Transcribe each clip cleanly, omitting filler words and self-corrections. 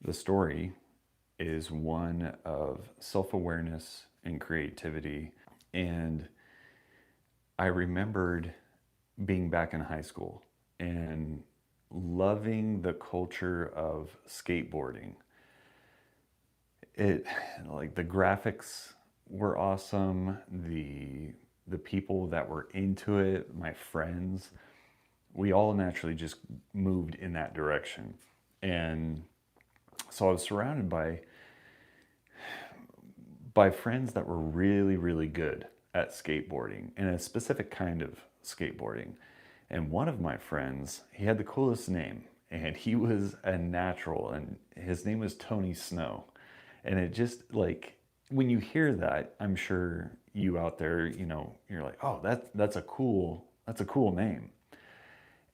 The story is one of self-awareness and creativity. And I remembered being back in high school and loving the culture of skateboarding. It like the graphics were awesome, the people that were into it, my friends, we all naturally just moved in that direction. And so I was surrounded by friends that were really, really good at skateboarding and a specific kind of skateboarding. And one of my friends, he had the coolest name and he was a natural, and his name was Tony Snow. And it just like, when you hear that, I'm sure you out there, you're like, oh, that's a cool name.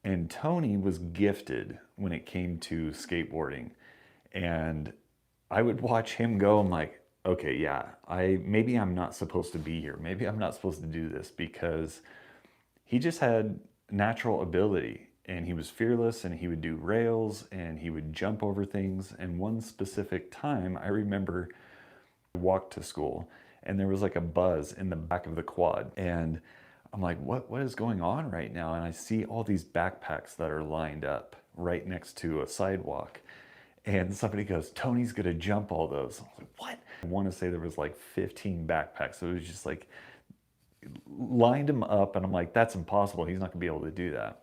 And Tony was gifted when it came to skateboarding. And I would watch him go. I'm like, okay, yeah, maybe I'm not supposed to be here. Maybe I'm not supposed to do this, because he just had natural ability and he was fearless and he would do rails and he would jump over things. And one specific time I remember I walked to school and there was like a buzz in the back of the quad, and I'm like, what is going on right now? And I see all these backpacks that are lined up right next to a sidewalk. And somebody goes, Tony's gonna jump all those. I was like, what? I want to say there was like 15 backpacks. So it was just like, lined him up, and I'm like, that's impossible. He's not gonna be able to do that.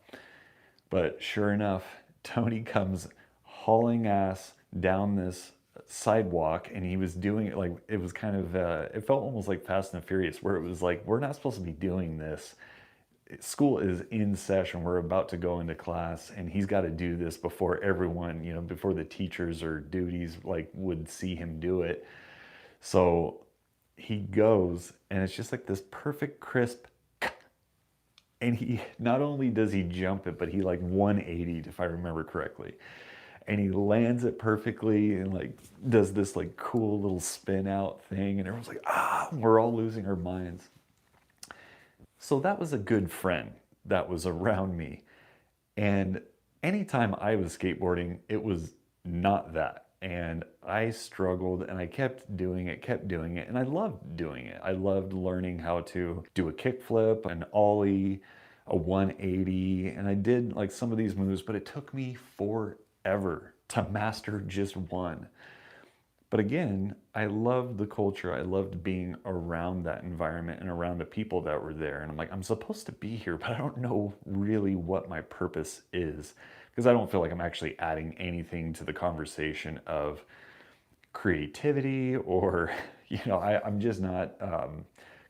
But sure enough, Tony comes hauling ass down this sidewalk, and he was doing it like, it was kind of, it felt almost like Fast and the Furious, where it was like, we're not supposed to be doing this. School is in session. We're about to go into class, and he's got to do this before everyone, before the teachers or duties like would see him do it. So he goes, and it's just like this perfect crisp, and he not only does he jump it, but he like 180'd, if I remember correctly, and he lands it perfectly and like does this like cool little spin out thing, and everyone's like, we're all losing our minds. So that was a good friend that was around me. And anytime I was skateboarding, it was not that. And I struggled, and I kept doing it, and I loved doing it. I loved learning how to do a kickflip, an ollie, a 180, and I did like some of these moves, but it took me forever to master just one. But again, I loved the culture. I loved being around that environment and around the people that were there. And I'm like, I'm supposed to be here, but I don't know really what my purpose is, because I don't feel like I'm actually adding anything to the conversation of creativity, or, I'm just not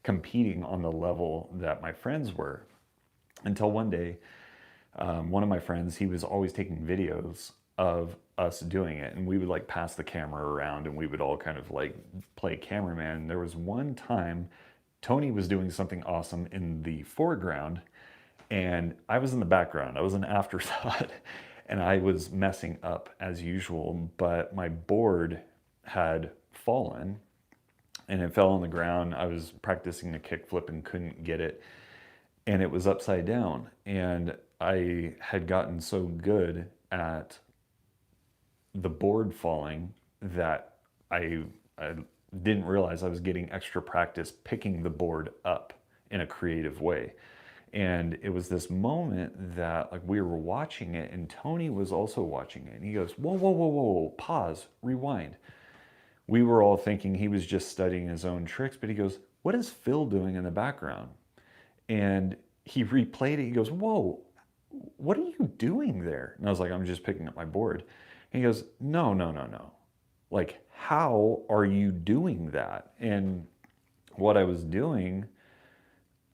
competing on the level that my friends were. Until one day, one of my friends, he was always taking videos of us doing it, and we would like pass the camera around and we would all kind of like play cameraman. There was one time Tony was doing something awesome in the foreground and I was in the background. I was an afterthought and I was messing up as usual, but my board had fallen and it fell on the ground. I was practicing a kickflip and couldn't get it, and it was upside down, and I had gotten so good at the board falling that I didn't realize I was getting extra practice picking the board up in a creative way. And it was this moment that like we were watching it, and Tony was also watching it, and he goes, whoa, whoa, whoa, whoa, pause, rewind. We were all thinking he was just studying his own tricks, but he goes, what is Phil doing in the background? And he replayed it. He goes, whoa, what are you doing there? And I was like, I'm just picking up my board. And he goes, no, no, no, no. Like, how are you doing that? And what I was doing,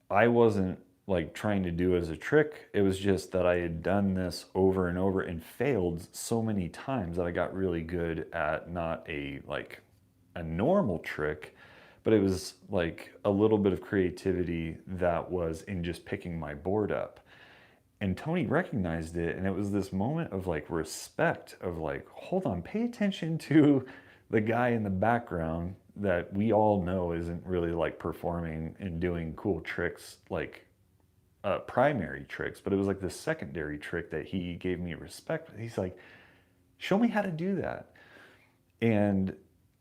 I wasn't like trying to do as a trick. It was just that I had done this over and over and failed so many times that I got really good at not a normal trick, but it was like a little bit of creativity that was in just picking my board up. And Tony recognized it, and it was this moment of like respect of like, hold on, pay attention to the guy in the background that we all know isn't really like performing and doing cool tricks, like primary tricks, but it was like the secondary trick that he gave me respect. He's like, show me how to do that. And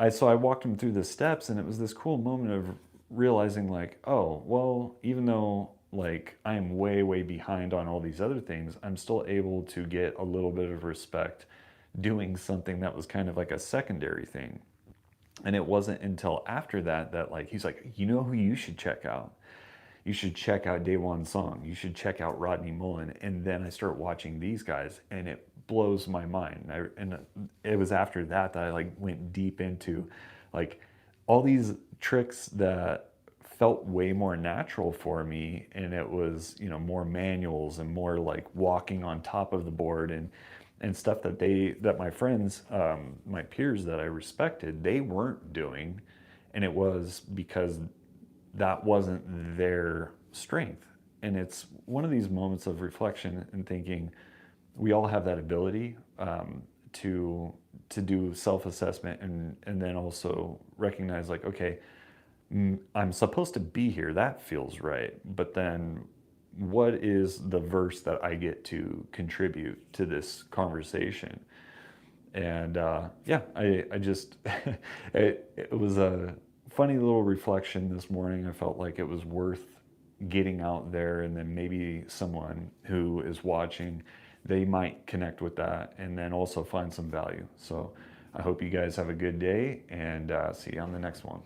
so I walked him through the steps, and it was this cool moment of realizing like, oh, well, even though like I am way, way behind on all these other things, I'm still able to get a little bit of respect doing something that was kind of like a secondary thing. And it wasn't until after that that like he's like, you know who you should check out? You should check out Daewon Song. You should check out Rodney Mullen. And then I start watching these guys, and it blows my mind. And it was after that that I like went deep into like all these tricks that felt way more natural for me, and it was, you know, more manuals and more like walking on top of the board and stuff that my friends, my peers that I respected, they weren't doing, and it was because that wasn't their strength. And it's one of these moments of reflection and thinking we all have that ability, to do self-assessment, and then also recognize like, okay, I'm supposed to be here, that feels right, but then what is the verse that I get to contribute to this conversation? And yeah, I just it was a funny little reflection this morning. I felt like it was worth getting out there, and then maybe someone who is watching, they might connect with that and then also find some value. So I hope you guys have a good day, and see you on the next one.